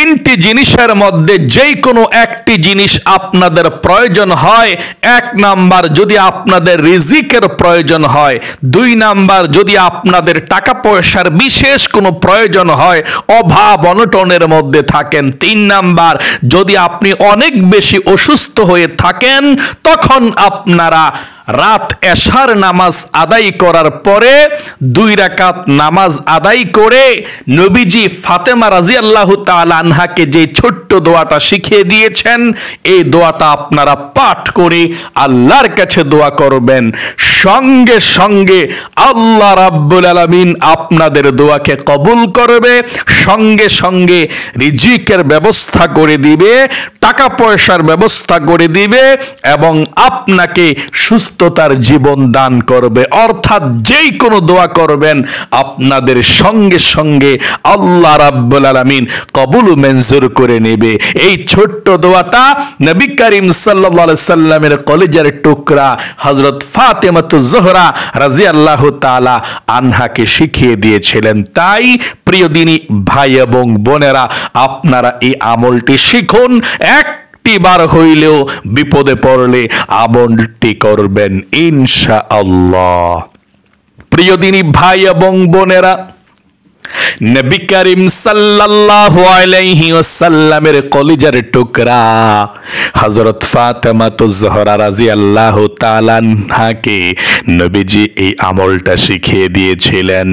তিনটি জিনিসের মধ্যে যে কোনো একটি জিনিস আপনাদের প্রয়োজন হয়, এক নাম্বার যদি আপনাদের রিজিকের প্রয়োজন হয়, দুই নাম্বার যদি আপনাদের টাকা পয়সার বিশেষ কোনো প্রয়োজন হয়, অভাব অনটনের মধ্যে থাকেন, তিন নাম্বার যদি আপনি অনেক বেশি অসুস্থ হয়ে থাকেন, তখন আপনারা রাত এশার নামাজ আদায় করার পরে 2 রাকাত নামাজ আদায় করে নবীজি ফাতেমা রাদিয়াল্লাহু তাআলা আনহাকে যে ছোট্ট দোয়াটা শিখিয়ে দিয়েছেন, এই দোয়াটা আপনারা পাঠ করে আল্লাহর কাছে দোয়া করবেন। সঙ্গে সঙ্গে আল্লাহ রাব্বুল আলামিন আপনাদের দোয়াকে কবুল করবে, সঙ্গে সঙ্গে রিজিকের ব্যবস্থা করে দিবে, টাকা পয়সার ব্যবস্থা করে দিবে এবং আপনাকে সুস্থতার জীবন দান করবে। অর্থাৎ যেই কোনো দোয়া করবেন আপনাদের সঙ্গে সঙ্গে আল্লাহ রাব্বুল আলামিন কবুল মঞ্জুর করে নেবে। এই ছোট্ট দোয়াটা নবী করিম সাল্লাল্লাহু আলাইহি সাল্লামের কলিজার টুকরা হযরত ফাতেমাতুজ জোহরা রাদিয়াল্লাহু তাআলা আনহাকে শিখিয়ে দিয়েছিলেন। তাই প্রিয় দিনী ভাই এবং বোনেরা, আপনারা এই আমলটি শিখুন। একটিবার হইলেও বিপদে পড়লে আমলটি করবেন ইনশাআল্লাহ। প্রিয় দিনী ভাই এবং বোনেরা, নবী করিম সাল্লাল্লাহু আলাইহি ওয়াসাল্লামের কলিজার টুকরা হযরত ফাতেমাতুজ জোহরা রাদিয়াল্লাহু তাআলা আনহাকে নবীজি এই আমলটা শিখিয়ে দিয়েছিলেন।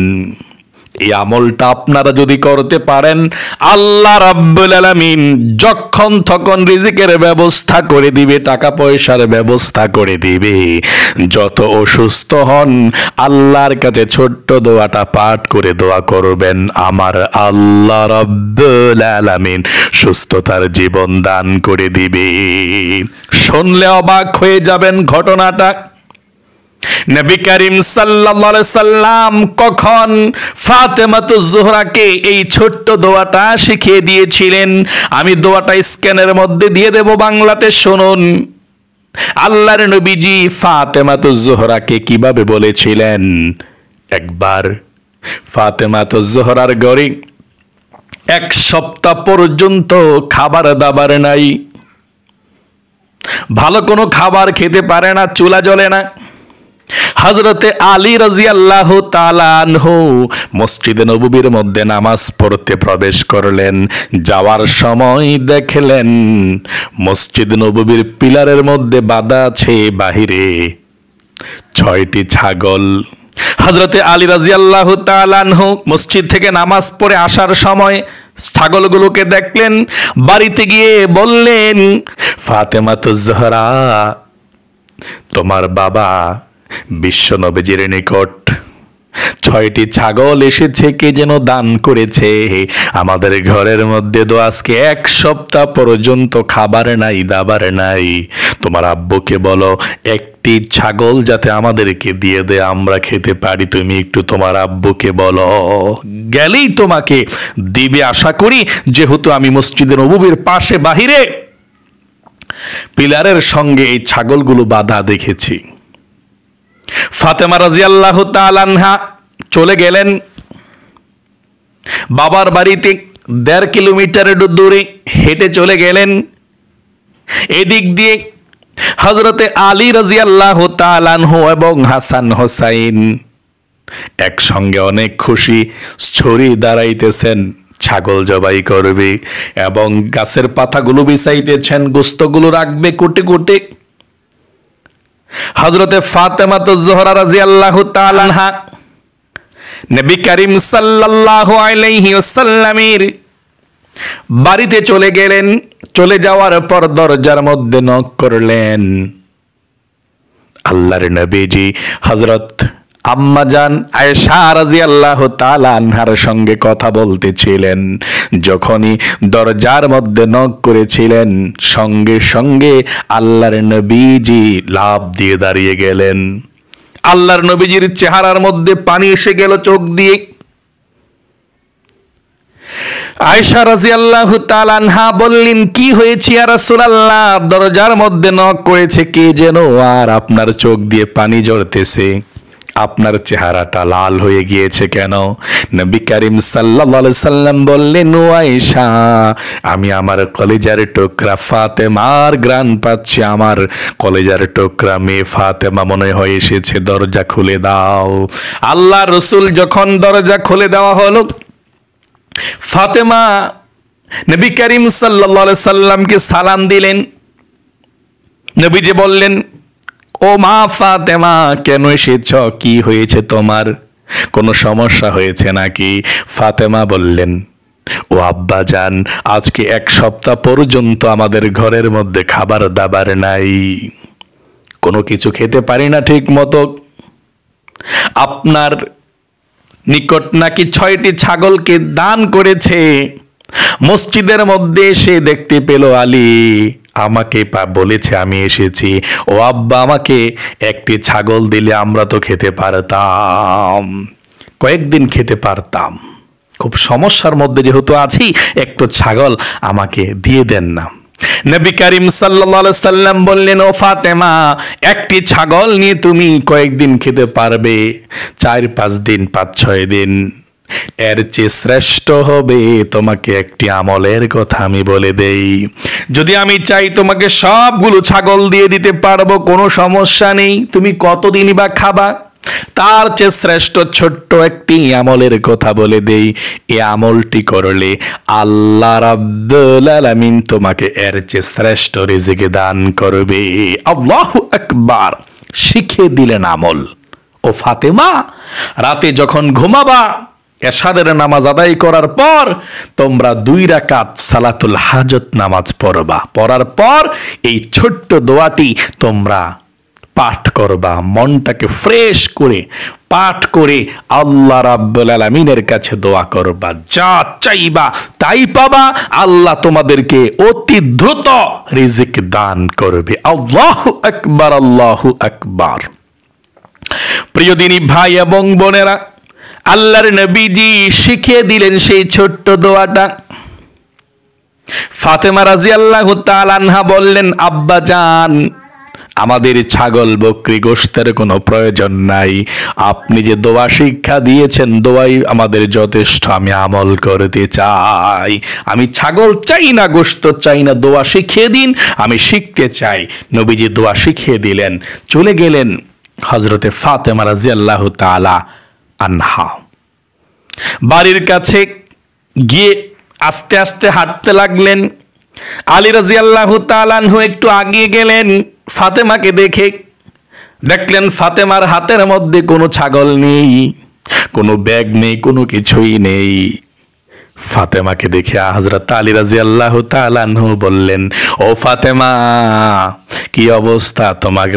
এই আমলটা আপনারা যদি করতে পারেন, আল্লাহ রাব্বুল আলামিন যখন তখন রিজিকের ব্যবস্থা করে দিবে, টাকা পয়সার ব্যবস্থা করে দিবে। যত অসুস্থ হন আল্লাহর কাছে ছোট্ট দোয়াটা পাঠ করে দোয়া করবেন, আমার আল্লাহ রাব্বুল আলামিন সুস্থতার জীবন দান করে দিবে। শুনলে অবাক হয়ে যাবেন ঘটনাটা। নবী করিম সাল্লাল্লাহু আলাইহি সাল্লাম কখন ফাতেমাতুজ জোহরাকে এই ছোট্ট দোয়াটা শিখিয়ে দিয়েছিলেন, আমি দোয়াটা স্ক্যানের মধ্যে দিয়ে দেব, বাংলাতে শুনুন। আল্লাহর নবীজি ফাতেমাতুজ জোহরাকে কিভাবে বলেছিলেন। একবার ফাতেমাতুজ জোহরার ঘরে 1 সপ্তাহ পর্যন্ত খাবার দাবার নাই, ভালো কোনো খাবার খেতে পারে না, চুলা জ্বলে না। হযরতে আলী রাদিয়াল্লাহু তাআলা আনহু মসজিদে নববীর মধ্যে নামাজ পড়তে প্রবেশ করলেন। যাওয়ার সময় দেখলেন মসজিদ নববীর পিলারের মধ্যে বাঁধা আছে বাহিরে 6টি ছাগল। হযরতে আলী রাদিয়াল্লাহু তাআলা আনহু মসজিদ থেকে নামাজ পড়ে আসার সময় ছাগলগুলোকে দেখলেন। বাড়িতে গিয়ে বললেন, ফাতেমাতুজ জোহরা, তোমার বাবা বিশ্ব নবীজির নিকট 6টি ছাগল এসেছে, কে যেন দান করেছে। আমাদের ঘরের মধ্যে তো আজকে 1 সপ্তাহ পর্যন্ত খাবার নাই, দাবার নাই। তোমার আব্বুকে বলো একটি ছাগল যাতে আমাদেরকে দিয়ে দে, আমরা খেতে পারি। তুমি একটু তোমার আব্বুকে বলো, গেলেই তোমাকে দিবে আশা করি, যেহেতু আমি মসজিদের নববীর পাশে বাহিরে পিলারের সঙ্গে এই ছাগলগুলো বাঁধা দেখেছি। ফাতেমা রাদিয়াল্লাহু তাআলা আনহা চলে গেলেন বাবার বাড়িতে। 1.5 কিলোমিটারের দূরে হেঁটে চলে গেলেন। এদিক দিয়ে হযরতে আলী রাদিয়াল্লাহু তাআলা আনহু এবং হাসান হোসাইন একসঙ্গে অনেক খুশি ছড়ি দাঁড়াইতেছেন, ছাগল জবাই করবে এবং গাছের পাতাগুলো বিছাইতেছেন, গোস্তগুলো রাখবে কুটে কুটে। হযরতে ফাতেমাতুজ জোহরা রাদিয়াল্লাহু তাআলা আনহা নবী করিম সাল্লাল্লাহু আলাইহি ওয়াসাল্লামের বাড়িতে চলে গেলেন। চলে যাওয়ার পর দরজার মধ্যে নক করলেন। আল্লাহর নবীজি হযরত আম্মা জান আয়েশা রাদিয়াল্লাহু তাআলা আনহার সঙ্গে কথা বলতেছিলেন। যখনই দরজার মধ্যে নক করেছিলেন, সঙ্গে সঙ্গে আল্লাহর নবীজি লাফ দিয়ে দাঁড়িয়ে গেলেন। আল্লাহর নবীজির চেহারার মধ্যে পানি এসে গেল চোখ দিয়ে। আয়েশা রাদিয়াল্লাহু তাআলা আনহা বললেন, কি হয়েছে ইয়া রাসূলুল্লাহ? দরজার মধ্যে নক করেছে কে যেন, আর আপনার চোখ দিয়ে পানি ঝরতেছে। আপনার চেহারাটা লাল হয়ে গিয়েছে কেন? নবী করিম সাল্লাল্লাহু আলাইহি সাল্লাম বললেন, ও আয়েশা, আমি আমার কলিজার টুকরা ফাতেমার ঘ্রাণ পাচ্ছি। আমার কলিজার টুকরা মেয়ে ফাতেমা মনে হয় এসেছে, দরজা খুলে দাও। আল্লাহ রসুল যখন দরজা খুলে দেওয়া হলো, ফাতেমা নবী করিম সাল্লাল্লাহু আলাইহি সাল্লামকে সালাম দিলেন। নবীজি বললেন, ও মা ফাতেমা, কেন এসেছ? কি হয়েছে তোমার? কোনো সমস্যা হয়েছে নাকি? ফাতেমা বললেন, ও আব্বা জান, আজকে 1 সপ্তাহ পর্যন্ত আমাদের ঘরের মধ্যে খাবার দাবার নাই, কোনো কিছু খেতে পারি না ঠিক মতো। আপনার নিকট নাকি 6টি ছাগলকে দান করেছে। মসজিদের মধ্যে এসে দেখতে পেল আলী, আমাকে বলেছে আমি এসেছি। ও আব্বা, আমাকে একটি ছাগল দিলে আমরা তো খেতে পারতাম, কয়েকদিন খেতে পারতাম। খুব সমস্যার মধ্যে যেহেতু আছি, একটু ছাগল আমাকে দিয়ে দেন না। নবী করিম সাল্লাল্লাহু আলাইহি সাল্লাম বললেন, ও ফাতেমা, একটি ছাগল নিয়ে তুমি কয়েকদিন খেতে পারবে, 4-5 দিন, 5-6 দিন। এর চেয়ে শ্রেষ্ঠ হবে তোমাকে একটি আমলের কথা আমি বলে দেই। যদি আমি চাই তোমাকে সবগুলো ছাগল দিয়ে দিতে পারবো, কোনো সমস্যা নেই। তুমি কতদিনই বা খাবা? তার চেয়ে শ্রেষ্ঠ ছোট্ট একটি আমলের কথা বলে দেই। এই আমলটি করলে আল্লাহ রাব্বুল আলামিন তোমাকে এর চেয়ে শ্রেষ্ঠ রিজিক দান করবে। আল্লাহু আকবার। শিখিয়ে দিলেন আমল। ও ফাতেমা, রাতে যখন ঘুমাবা, এশারের নামাজ আদায় করার পর তোমরা 2 রাকাত সালাতুল হাজত নামাজ পড়বা। পড়ার পর এই ছোট্ট দোয়াটি তোমরা পাঠ করবা। মনটাকে ফ্রেশ করে পাঠ করে আল্লাহ রাব্বুল আলামিনের কাছে দোয়া করবা। যা চাইবা তাই পাবা। আল্লাহ তোমাদেরকে অতি দ্রুত রিজিক দান করবে। আল্লাহু আকবার, আল্লাহু আকবার। প্রিয় দিনী ভাই এবং বোনেরা, আল্লাহর নবীজি শিখিয়ে দিলেন সেই ছোট্ট দোয়াটা। ফাতেমা রাদিয়াল্লাহু তাআলা আনহা বললেন, আব্বা জান, আমাদের ছাগল বকরি গোশতের কোনো প্রয়োজন নাই। আপনি যে দোয়া শিক্ষা দিয়েছেন, দোয়াই আমাদের যথেষ্ট। আমি আমল করতে চাই। আমি ছাগল চাই না, গোশত চাই না, দোয়া শিখিয়ে দিন, আমি শিখতে চাই। নবীজি দোয়া শিখিয়ে দিলেন। চলে গেলেন হযরতে ফাতেমা রাদিয়াল্লাহু তাআলা আনহা। বাড়ির কাছে গিয়ে আস্তে আস্তে হাঁটতে লাগলেন। আলী রাদিয়াল্লাহু তাআলা আনহু একটু আগিয়ে গেলেন। ফাতেমাকে দেখে দেখলেন ফাতেমার হাতের মধ্যে কোনো ছাগল নেই, কোনো ব্যাগ নেই, কোনো কিছুই নেই। ফাতেমাকে দেখে হযরত আলী রাদিয়াল্লাহু তাআলা আনহু বললেন, ও ফাতেমা, কি অবস্থা? তোমার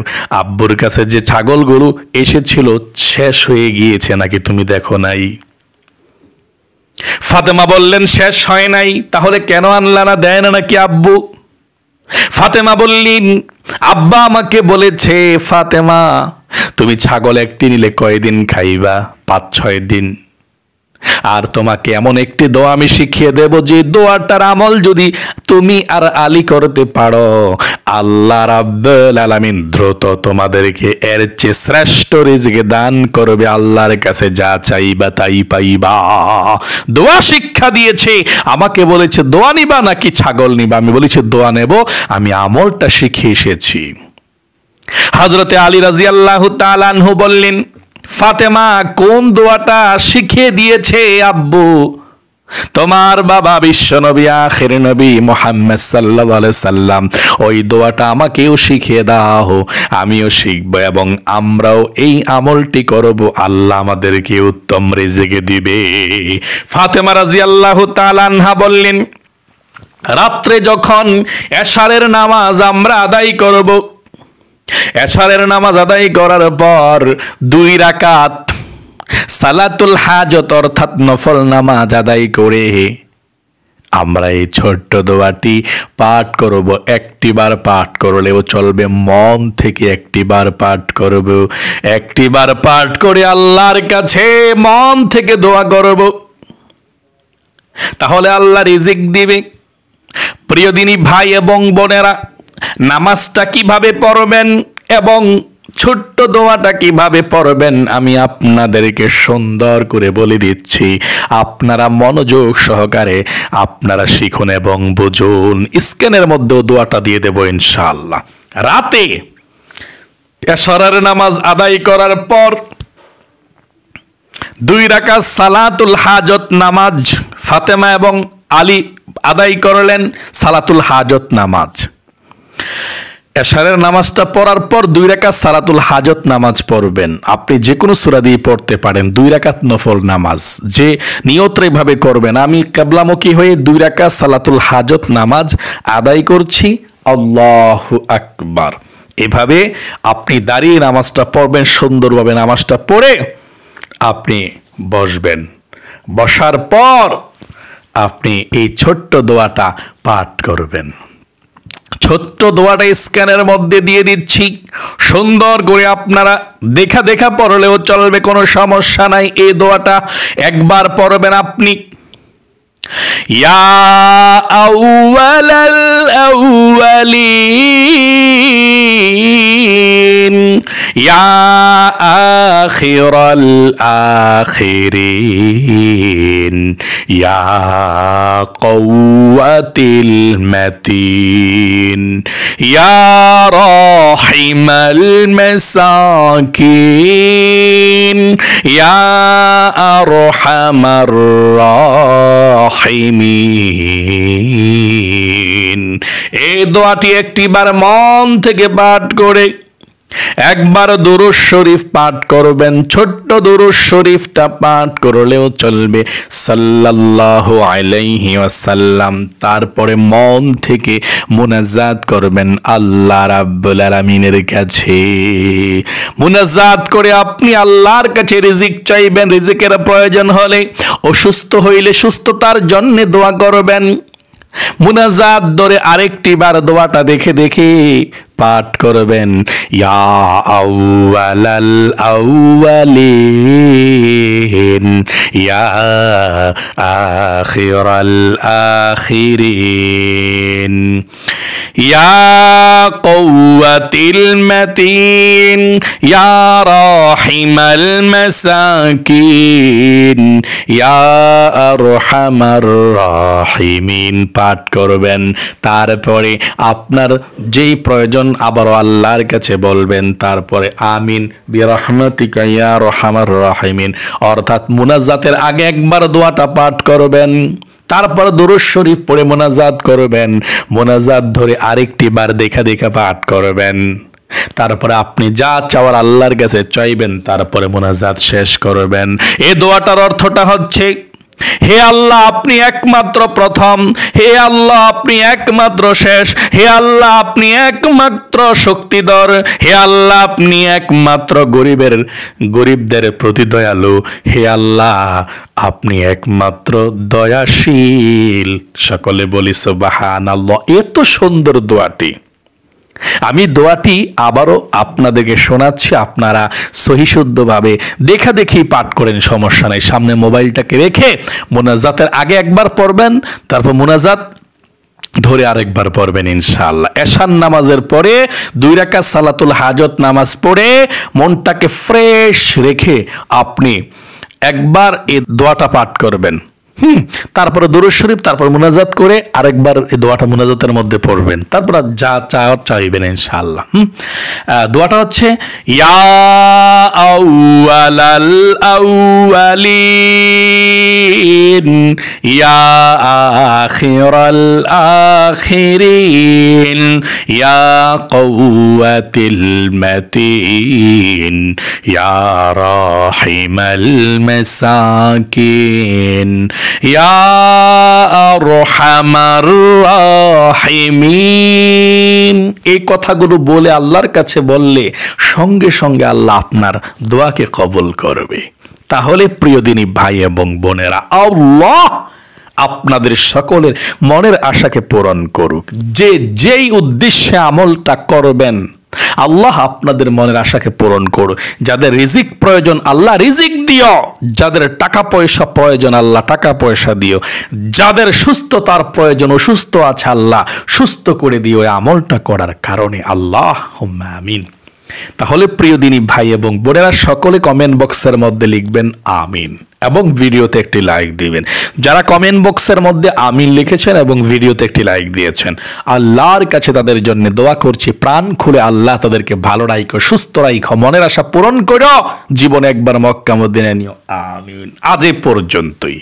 আব্বুর কাছে যে ছাগলগুলো এসেছিল শেষ হয়ে গিয়েছে নাকি তুমি দেখো নাই? ফাতেমা বললেন, শেষ হয় নাই। তাহলে কেন আনলা না? দেয় না নাকি আব্বু? ফাতেমা বললেন, আব্বা আমাকে বলেছে, ফাতেমা, তুমি ছাগল একটি নিলে কয়দিন খাইবা? 5-6 দিন। আর তোমাকে এমন একটি দোয়া আমি শিখিয়ে দেব, যে দোয়াটার আমল যদি তুমি আর আলী করতে পারো, আল্লাহ রাব্বুল আলামিন দ্রুত তোমাদেরকে এর চেয়ে শ্রেষ্ঠ রিজিক দান করবে। আল্লাহর কাছে যা চাইবা তাই পাইবা। দোয়া শিক্ষা দিয়েছে। আমাকে বলেছে দোয়া নিবা নাকি ছাগল নিবা? আমি বলেছি দোয়া নেব। আমি আমলটা শিখে এসেছি। হযরতে আলী রাদিয়াল্লাহু তাআলা আনহু বললেন, ফাতেমা, কোন দোয়াটা শিখিয়ে দিয়েছে আব্বু? তোমার বাবা বিশ্বনবী আখির নবী মুহাম্মদ সাল্লাল্লাহু আলাইহি সাল্লাম ওই দোয়াটা আমাকেও শিখিয়ে দাও, আমিও শিখব এবং আমরাও এই আমলটি করব। আল্লাহ আমাদেরকে উত্তম রিজিক দিবে। ফাতেমা রাদিয়াল্লাহু তাআলা আনহা বললেন, রাত্রে যখন এশারের নামাজ আমরা আদায় করব, এশারের নামাজ আদায় করার পর 2 রাকাত সালাতুল হাজত অর্থাৎ নফল নামাজ আদায় করে আমরা এই ছোট্ট দোয়াটি পাঠ করব। একটিবার পাঠ করলেও চলবে, মন থেকে একটিবার পাঠ করব। একটিবার পাঠ করে আল্লাহর কাছে মন থেকে দোয়া করব, তাহলে আল্লাহ রিজিক দিবে। প্রিয় দিনী ভাই এবং বোনেরা, নামাজটা কিভাবে পড়বেন এবং ছোট্ট দোয়াটা কিভাবে পড়বেন আমি আপনাদেরকে সুন্দর করে বলে দিচ্ছি, আপনারা মনোযোগ সহকারে আপনারা শিখুন এবং বুঝুন। স্ক্যানের মধ্যেও দোয়াটা দিয়ে দেব ইনশাআল্লাহ। রাতে এশারের নামাজ আদায় করার পর 2 রাকাত সালাতুল হাজত নামাজ ফাতেমা এবং আলী আদায় করলেন সালাতুল হাজত নামাজ। এশারের নামাজটা পড়ার পর 2 রাকাত সালাতুল হাজত নামাজ পড়বেন। আপনি যে কোনো সূরা দিয়ে পড়তে পারেন। 2 রাকাত নফল নামাজ যে নিয়তরে ভাবে করবেন, আমি কিবলামুখী হয়ে 2 রাকাত সালাতুল হাজত নামাজ আদায় করছি, আল্লাহু আকবার। এভাবে আপনি দাঁড়িয়ে নামাজটা পড়বেন, সুন্দরভাবে নামাজটা পড়ে আপনি বসবেন। বসার পর আপনি এই ছোট্ট দোয়াটা পাঠ করবেন। ছোট্ট দোয়াটা স্ক্যানের মধ্যে দিয়ে দিচ্ছি, সুন্দর করে আপনারা দেখা পড়লেও চলবে, কোনো সমস্যা নাই। এই দোয়াটা একবার পড়বেন আপনি। ইয়া আউয়ালাল আউয়ালিন ইয়া আখিরাল আখিরিন ইয়া কওয়াতিল মাতিন ইয়া রাহিমাল মাসাকিন ইয়া আরহামার রাহিমিন। এই দোয়াটি একটিবার মন থেকে পাঠ করে একবার দুরূদ শরীফ পাঠ করবেন। ছোট্ট দুরূদ শরীফটা পাঠ করলেও চলবে, সাল্লাল্লাহু আলাইহি ওয়াসাল্লাম। তারপরে মন থেকে মুনাজাত করবেন আল্লাহ রাব্বুল আলামিনের কাছে। মুনাজাত করে আপনি আল্লাহর কাছে রিজিক চাইবেন। রিজিকের প্রয়োজন হলে, অসুস্থ হইলে সুস্থতার জন্য দোয়া করবেন। মুনাজাত ধরে আরেকটি বার দোয়াটা দেখে পাঠ করবেন। ইয়া আউয়ালাল আউয়ালিন ইয়া আখিরাল আখিরিন ইয়া কওয়াতিল মাতিন ইয়া রাহিমাল মাসাকিন ইয়া আরহামার রাহিমিন পাঠ করবেন। তারপরে আপনার যেই প্রয়োজন আবারও আল্লাহর কাছে বলবেন। তারপরে আমিন বিরহমাতিকা ইয়া আরহামার রাহিমিন, অর্থাৎ মুনাজাতের আগে একবার দোয়াটা পাঠ করবেন, তারপর দুরূদ শরীফ পড়ে মুনাজাত করবেন। মুনাজাত ধরে আরেকটি বার দেখা পাঠ করবেন। তারপরে আপনি যা চাওয়ার আল্লাহর কাছে চাইবেন, তারপরে মুনাজাত শেষ করবেন। এই দোয়াটার অর্থটা হচ্ছে, হে আল্লাহ আপনি একমাত্র প্রথম, হে আল্লাহ আপনি একমাত্র শেষ, হে আল্লাহ আপনি একমাত্র শক্তিধর, হে আল্লাহ আপনি একমাত্র গরিবদের প্রতি দয়ালু, হে আল্লাহ আপনি একমাত্র দয়াশীল। সকলে বলি সুবহানাল্লাহ। এত সুন্দর দোয়াটি। আমি দোয়াটি আবারও আপনাদেরকে শোনাচ্ছি, আপনারা সহিশুদ্ধভাবে দেখি পাঠ করেন, সমস্যা নেই। সামনে মোবাইলটাকে রেখে মুনাজাতের আগে একবার পড়বেন, তারপর মুনাজাত ধরে আরেকবার পড়বেন ইনশাআল্লাহ। এশার নামাজের পরে 2 রাকাত সালাতুল হাজত নামাজ পড়ে মনটাকে ফ্রেশ রেখে আপনি একবার এই দোয়াটা পাঠ করবেন। তারপরে দুরূদ শরীফ, তারপর মুনাজাত করে আরেকবার এই দোয়াটা মুনাজাতের মধ্যে পড়বেন। তারপর যা চাইবেন ইনশাআল্লাহ। দোয়াটা হচ্ছে ইয়া আউয়ালাল আউয়ালিন ইয়া আখিরাল আখিরিন ইয়া কওয়াতিল মাতিন ইয়া রাহিমাল মাসাকিন ইয়া আরহামার রাহিমিন। এই কথাগুলো বলে আল্লাহর কাছে বললে সঙ্গে সঙ্গে আল্লাহ আপনার দোয়াকে কবুল করবে। তাহলে প্রিয় দিনী ভাই এবং বোনেরা, আল্লাহ আপনাদের সকলের মনের আশাকে পূরণ করুক। যেই উদ্দেশ্যে আমলটা করবেন, আল্লাহ আপনাদের মনের আশাকে পূরণ করুক। যাদের রিজিক প্রয়োজন আল্লাহ রিজিক দিও, যাদের টাকা পয়সা প্রয়োজন আল্লাহ টাকা পয়সা দিও, যাদের সুস্থতার প্রয়োজন অসুস্থ আছে আল্লাহ সুস্থ করে দিও। আমলটা করার কারণে আল্লাহুম্মা আমিন। তাহলে প্রিয় দিনী ভাই এবং বোনেরা, সকলে কমেন্ট বক্সের মধ্যে লিখবেন আমিন এবং ভিডিওতে একটি লাইক দিবেন। যারা কমেন্ট বক্সের মধ্যে আমিন লিখেছেন এবং ভিডিওতে একটি লাইক দিয়েছেন, আল্লাহর কাছে তাদের জন্য দোয়া করছি, প্রাণ খুলে আল্লাহ তাদেরকে ভালো রাখো, সুস্থ রাখো, মনের আশা পূরণ করো, জীবনে একবার মক্কা মদিনা নিও। আমিন। আজ এ পর্যন্তই,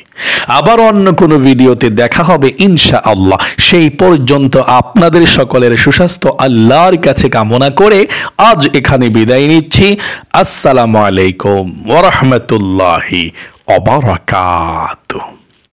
আবার অন্য কোনো ভিডিওতে দেখা হবে ইনশাআল্লাহ। সেই পর্যন্ত আপনাদের সকলের সুস্বাস্থ্য আল্লাহর কাছে কামনা করে আজ এখানে বিদায় নিচ্ছি। আসসালামু আলাইকুম ওয়া রাহমাতুল্লাহি ওয়া বারাকাতুহু।